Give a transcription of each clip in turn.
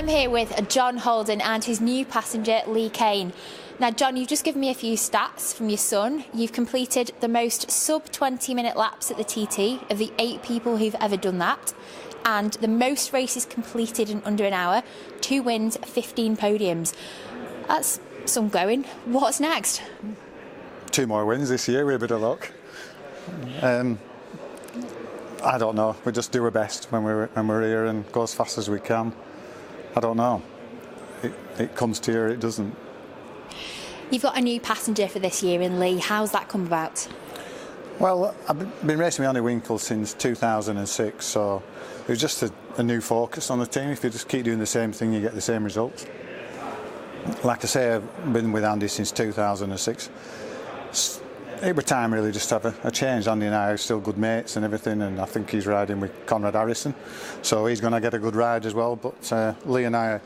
I'm here with John Holden and his new passenger, Lee Cain. Now, John, you've just given me a few stats from your son. You've completed the most sub-20-minute laps at the TT of the 8 people who've ever done that, and the most races completed in under an hour, 2 wins, 15 podiums. That's some going. What's next? 2 more wins this year with a bit of luck. I don't know. We just do our best when we're here and go as fast as we can. I don't know. It comes to you or it doesn't. You've got a new passenger for this year in Lee. How's that come about? Well, I've been racing with Andy Winkle since 2006, so it was just a new focus on the team. If you just keep doing the same thing, you get the same results. Like I say, I've been with Andy since 2006. It was time really just to have a change. Andy and I are still good mates and everything, and I think he's riding with Conrad Harrison, so he's going to get a good ride as well. But Lee and I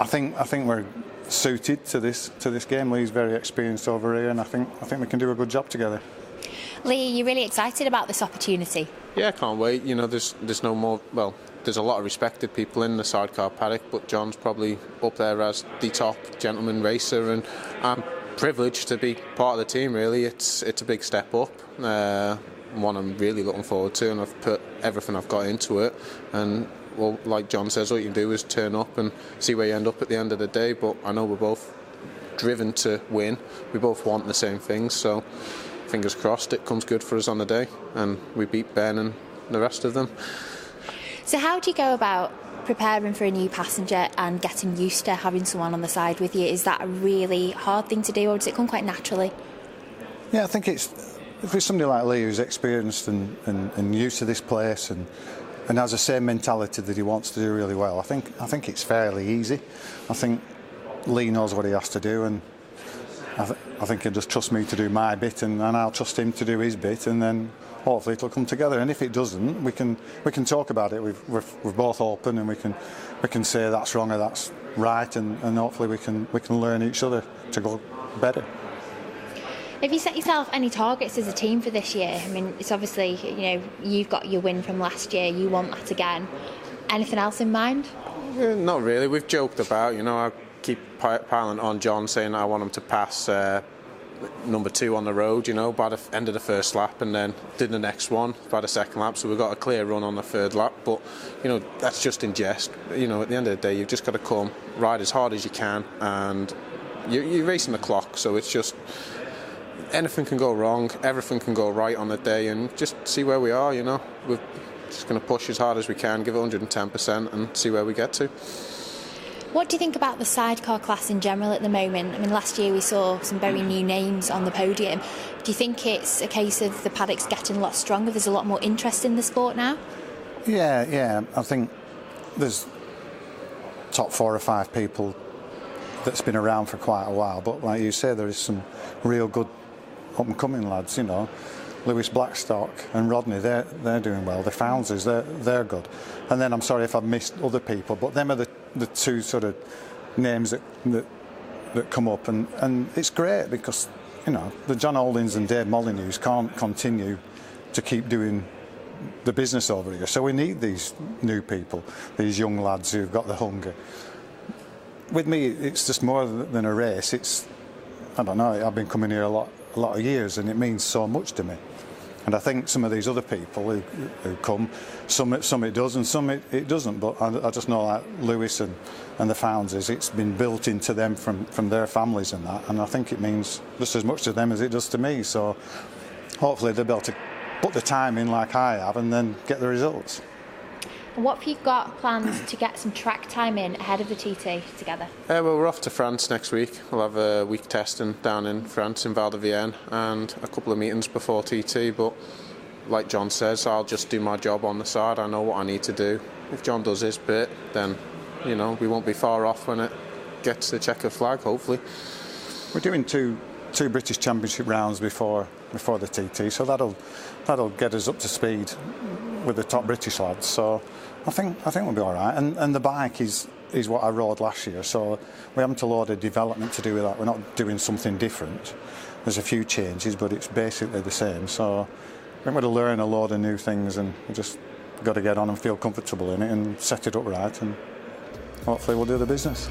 think we're suited to this game. Lee's very experienced over here, and I think we can do a good job together. Lee, are you really excited about this opportunity? Yeah, I can't wait. You know, there's no more. Well, there's a lot of respected people in the sidecar paddock, but John's probably up there as the top gentleman racer, and I'm privileged to be part of the team. Really, it's a big step up. One I'm really looking forward to, and I've put everything I've got into it. And well, like John says, all you can do is turn up and see where you end up at the end of the day. But I know we're both driven to win. We both want the same things, so fingers crossed it comes good for us on the day and we beat Ben and the rest of them. So how do you go about preparing for a new passenger and getting used to having someone on the side with you? Is that a really hard thing to do, or does it come quite naturally? Yeah, I think if it's somebody like Lee who's experienced and used to this place and has the same mentality that he wants to do really well, I think it's fairly easy. I think Lee knows what he has to do, and I think he'll just trust me to do my bit, and I'll trust him to do his bit, and then hopefully it'll come together. And if it doesn't, we can talk about it. We're both open, and we can say that's wrong or that's right, and hopefully we can learn each other to go better. Have you set yourself any targets as a team for this year? I mean, it's obviously, you know, you've got your win from last year. You want that again. Anything else in mind? Not really. We've joked about, you know, I keep piling on John, saying I want him to pass number 2 on the road, you know, by the end of the first lap, and then did the next one by the second lap, so we've got a clear run on the 3rd lap. But you know, that's just in jest. You know, at the end of the day, you've just got to come, ride as hard as you can, and you're racing the clock, so it's just anything can go wrong, everything can go right on the day, and just see where we are. You know, we're just going to push as hard as we can, give it 110% and see where we get to. What do you think about the sidecar class in general at the moment? I mean, last year we saw some very new names on the podium. Do you think it's a case of the paddock's getting a lot stronger? There's a lot more interest in the sport now? Yeah. I think there's top 4 or 5 people that's been around for quite a while. But like you say, there is some real good up-and-coming lads, you know. Lewis Blackstock and Rodney, they're doing well. The Foundsers, they're good. And then I'm sorry if I've missed other people, but them are the 2 sort of names that come up, and it's great because, you know, the John Holdens and Dave Molyneux can't continue to keep doing the business over here. So we need these new people, these young lads who've got the hunger. With me, it's just more than a race. It's, I don't know, I've been coming here a lot of years, and it means so much to me. And I think some of these other people who come, some it does and some it doesn't. But I just know, like Lewis and the Foundsers, it's been built into them from their families and that. And I think it means just as much to them as it does to me. So hopefully they'll be able to put the time in like I have and then get the results. And what have you got plans to get some track time in ahead of the TT together? Well, we're off to France next week. We'll have a week testing down in France, in Val de Vienne, and a couple of meetings before TT. But like John says, I'll just do my job on the side. I know what I need to do. If John does his bit, then, you know, we won't be far off when it gets the checkered flag, hopefully. We're doing two British Championship rounds before the TT, so that'll get us up to speed with the top British lads. So I think we'll be all right. And the bike is what I rode last year, so we haven't a load of development to do with that. We're not doing something different. There's a few changes, but it's basically the same. So we're going to learn a load of new things, and we just got to get on and feel comfortable in it and set it up right. And hopefully we'll do the business.